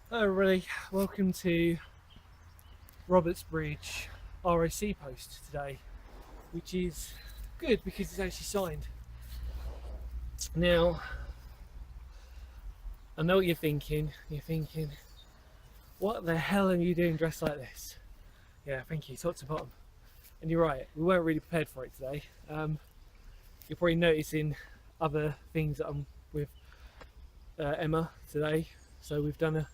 Hello everybody, welcome to Robertsbridge ROC Post today, which is good because it's actually signed. Now, I know what you're thinking. You're thinking, what the hell are you doing dressed like this? Yeah, thank you, top to bottom. And you're right, we weren't really prepared for it today. You're probably noticing other things that I'm with Emma today. So we've done a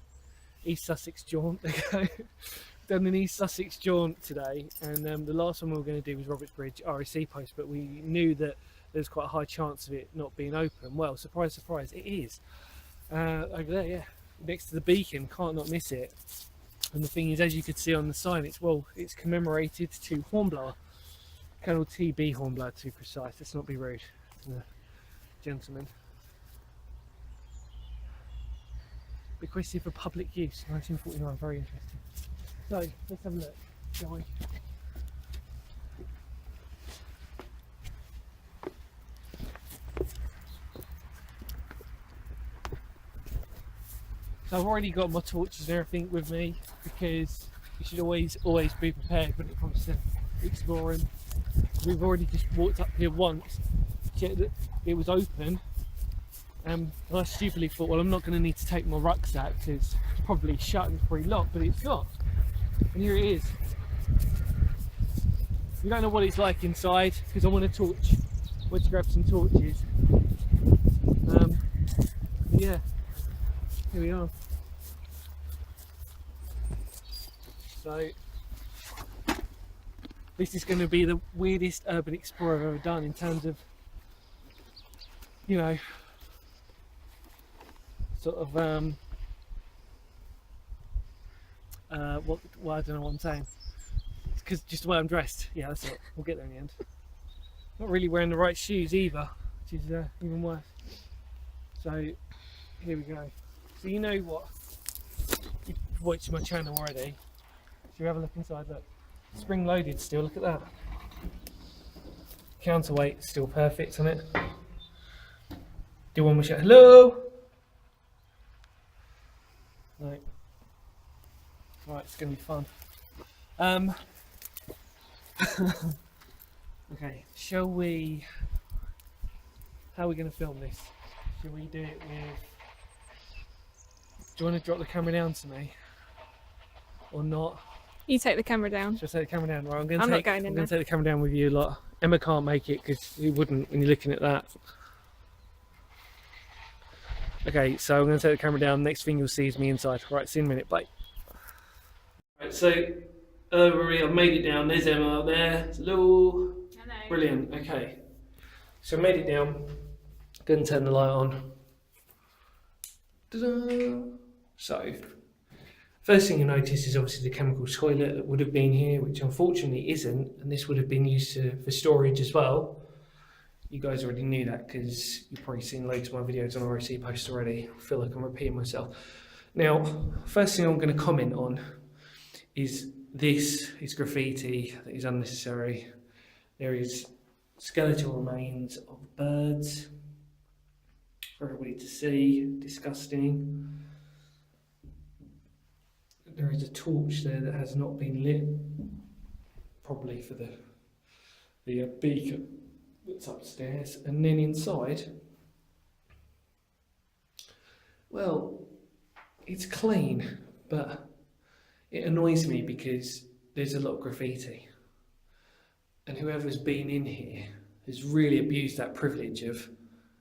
East Sussex jaunt. Done an East Sussex jaunt today, and the last one we were going to do was Robertsbridge ROC Post, but we knew that there's quite a high chance of it not being open. Well, surprise, surprise, it is. Over there, yeah, next to the beacon, can't not miss it. And the thing is, as you could see on the sign, it's commemorated to Hornblower, Colonel T.B. Hornblower to be precise. Let's not be rude to the gentleman. Requested for public use, 1949, very interesting. So, let's have a look, shall we? So I've already got my torches and everything with me because you should always be prepared when it comes to exploring. We've already just walked up here once, checked that it was open, and I stupidly thought, well, I'm not going to need to take my rucksack because it's probably shut and it's probably locked, but it's not. And here it is. We don't know what it's like inside because I want a torch. I want to grab some torches. Yeah, here we are. So this is going to be the weirdest urban explorer I've ever done in terms of, you know, sort of what I don't know what I'm saying. It's because just the way I'm dressed. Yeah, that's it. We'll get there in the end. Not really wearing the right shoes either, which is even worse. So here we go. So you know what? You've watched my channel already. Should we have a look inside? Look, spring loaded still. Look at that. Counterweight still perfect on it. Do one more shot. Hello. Right. Right, it's going to be fun. Okay, shall we? How are we going to film this? Shall we do it with? Do you want to drop the camera down to me, or not? You take the camera down. Shall I take the camera down? Right, I'm not going in I'm there. going to take the camera down with you lot. Emma can't make it because you wouldn't when you're looking at that. Okay, so I'm going to take the camera down. Next thing you'll see is me inside. Right, see you in a minute. Bye. Right, so I've made it down. There's Emma up there. Hello. Hello. Brilliant. Okay, so I made it down. Go and turn the light on. Ta-da! So, first thing you notice is obviously the chemical toilet that would have been here, which unfortunately isn't, and this would have been used for storage as well. You guys already knew that because you've probably seen loads of my videos on ROC Post already. I feel like I'm repeating myself. Now, first thing I'm going to comment on is this is graffiti that is unnecessary. There is skeletal remains of birds for everybody to see. Disgusting. There is a torch there that has not been lit, probably for the beacon that's upstairs. And then inside, well, it's clean, but it annoys me because there's a lot of graffiti, and whoever's been in here has really abused that privilege of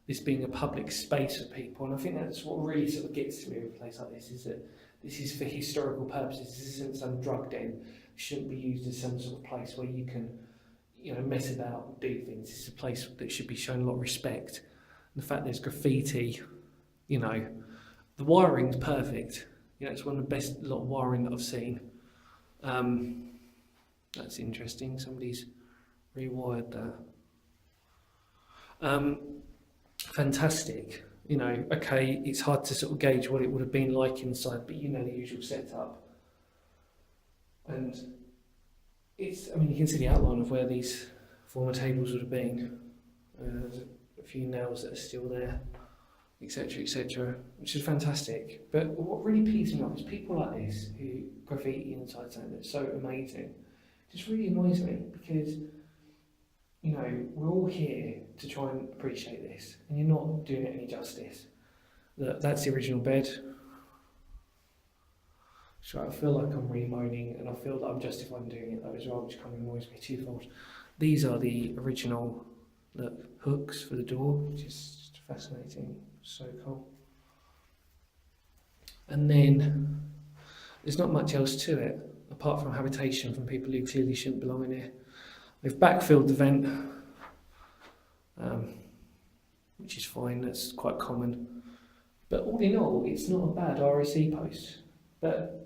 this being a public space for people. And I think that's what really sort of gets to me with a place like this, is that this is for historical purposes. This isn't some drug den. It shouldn't be used as some sort of place where you can, you know, mess about and do things. It's a place that should be shown a lot of respect. And the fact there's graffiti, you know, the wiring's perfect. You know, it's one of the best lot of wiring that I've seen. That's interesting. Somebody's rewired that. Fantastic. You know, okay, it's hard to sort of gauge what it would have been like inside, but you know the usual setup. And it's, I mean, you can see the outline of where these former tables would have been. There's a few nails that are still there. etc., etc., which is fantastic. But what really pees me off is people like this who graffiti inside something that's so amazing. It just really annoys me because, you know, we're all here to try and appreciate this, and you're not doing it any justice. That's the original bed. So I feel like I'm really moaning, and I feel that I'm justified in doing it though as well, which kind of annoys me twofold. These are the original hooks for the door, which is just fascinating, so cool. And then there's not much else to it, apart from habitation from people who clearly shouldn't belong in here. They've backfilled the vent, which is fine, that's quite common. But all in all, it's not a bad ROC post. But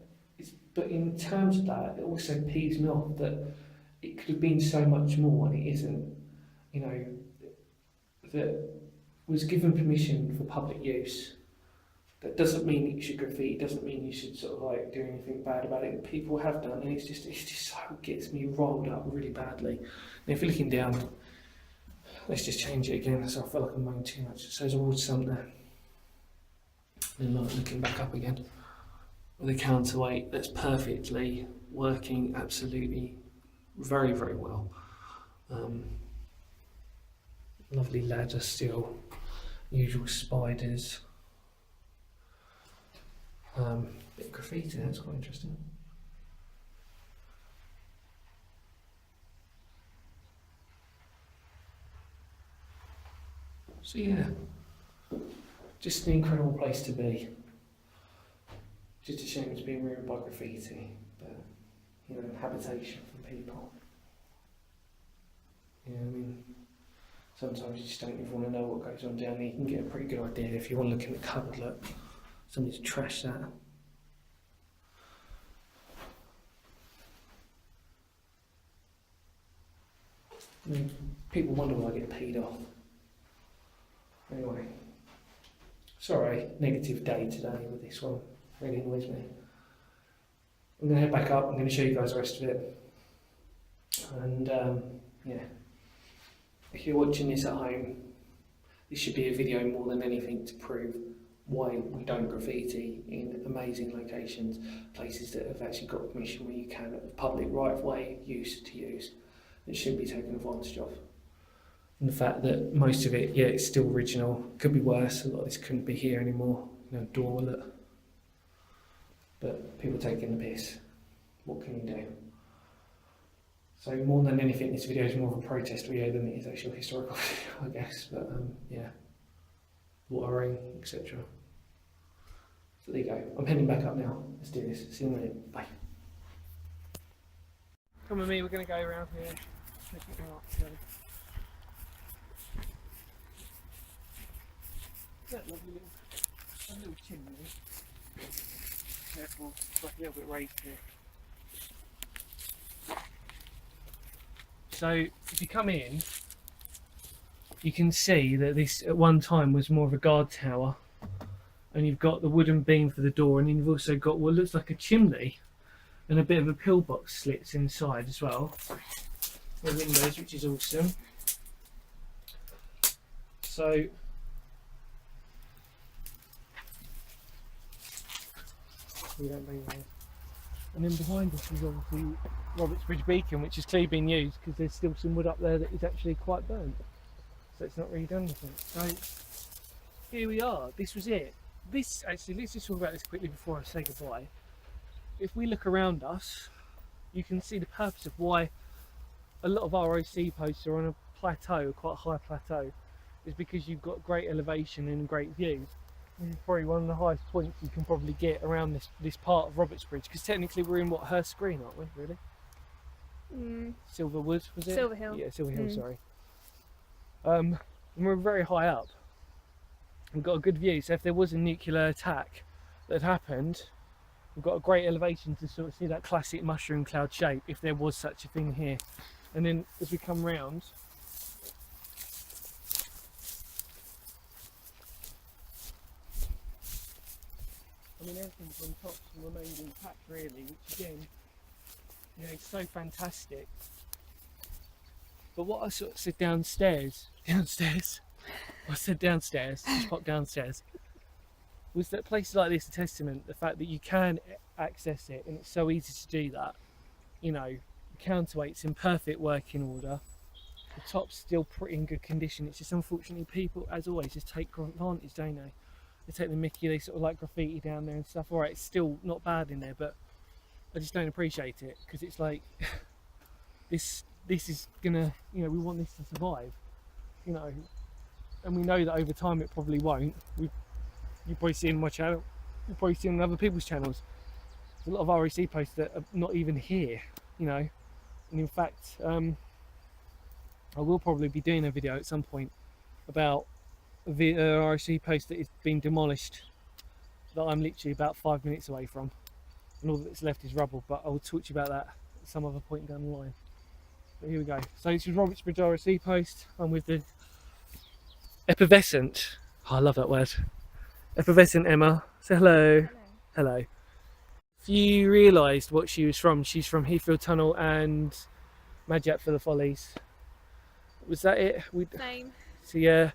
in terms of that, it also pees me off that it could have been so much more and it isn't. You know, that was given permission for public use. That doesn't mean that you should graffiti, doesn't mean you should sort of like do anything bad about it. People have done, and it's just so gets me rolled up really badly. And if you're looking down, let's just change it again, so I feel like I'm moaning too much. So there's a water sump there. And then looking back up again with a counterweight that's perfectly working, absolutely very, very well. Lovely ladder still, usual spiders. Bit of graffiti, that's quite interesting. So yeah, just an incredible place to be. Just a shame it's being ruined by graffiti, but you know, habitation from people. Yeah, I mean, sometimes you just don't even want to know what goes on down there. You can get a pretty good idea if you want to look in the cupboard. Look, somebody's trashed that. I mean, people wonder why I get peed off. Anyway, sorry, negative day today with this one. Really annoys me. I'm going to head back up. I'm going to show you guys the rest of it. And yeah, if you're watching this at home, this should be a video more than anything to prove why we don't graffiti in amazing locations, places that have actually got permission where you can, at the public right of way use to use. It shouldn't be taken advantage of. And the fact that most of it, yeah, it's still original. Could be worse. A lot of this couldn't be here anymore. You know, door look. But people taking the piss. What can you do? So more than anything, this video is more of a protest video than it is actual historical, I guess. But yeah, watering, etc. So there you go. I'm heading back up now. Let's do this. See you in a minute. Bye. Come with me. We're going to go around here. Check it out. That lovely little chimney. Careful, it's like a little bit raised here. So if you come in, you can see that this at one time was more of a guard tower, and you've got the wooden beam for the door, and then you've also got what looks like a chimney and a bit of a pillbox slits inside as well. The windows, which is awesome. So we don't bring that. And then behind us is obviously Robertsbridge beacon, which has clearly been used because there's still some wood up there that is actually quite burnt. So it's not really done anything. So here we are. This was it. This actually, let's just talk about this quickly before I say goodbye. If we look around us, you can see the purpose of why a lot of ROC posts are on a plateau, quite a high plateau, is because you've got great elevation and great views. This is probably one of the highest points you can probably get around this part of Robertsbridge, because technically we're in what, Hurst Green, aren't we, really? Silverwood, was it? Silverhill. Yeah, Silverhill, sorry. And we're very high up. We've got a good view, so if there was a nuclear attack that happened, we've got a great elevation to sort of see that classic mushroom cloud shape, if there was such a thing here. And then as we come round, I mean, everything's on top and remained intact really, which again, you know, it's so fantastic. But what I sort of said downstairs, I said downstairs, just pop downstairs. Was that places like this a testament, the fact that you can access it and it's so easy to do that. You know, the counterweight's in perfect working order. The top's still pretty in good condition. It's just unfortunately people, as always, just take advantage, don't they? They take the mickey, they sort of like graffiti down there and stuff. Alright, it's still not bad in there, but I just don't appreciate it because it's like this is gonna, you know, we want this to survive, you know, and we know that over time it probably won't. You probably see in my channel, you probably see on other people's channels. There's a lot of ROC posts that are not even here, you know, and in fact, I will probably be doing a video at some point about the ROC post that is being demolished, that I'm literally about 5 minutes away from, and all that's left is rubble. But I will talk to you about that at some other point down the line. But here we go. So this is Robertsbridge ROC Post. I'm with the effervescent, oh, I love that word, effervescent Emma. Say hello. Hello. Hello. If you realised what she was from, she's from Heathfield Tunnel and Madjap for the Follies. Was that it? Same. So yeah,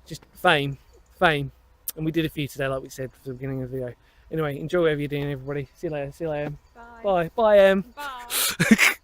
just fame. And we did a few today, like we said at the beginning of the video. Anyway, enjoy whatever you're doing, everybody. See you later. Bye. Bye. Bye, Em. Bye.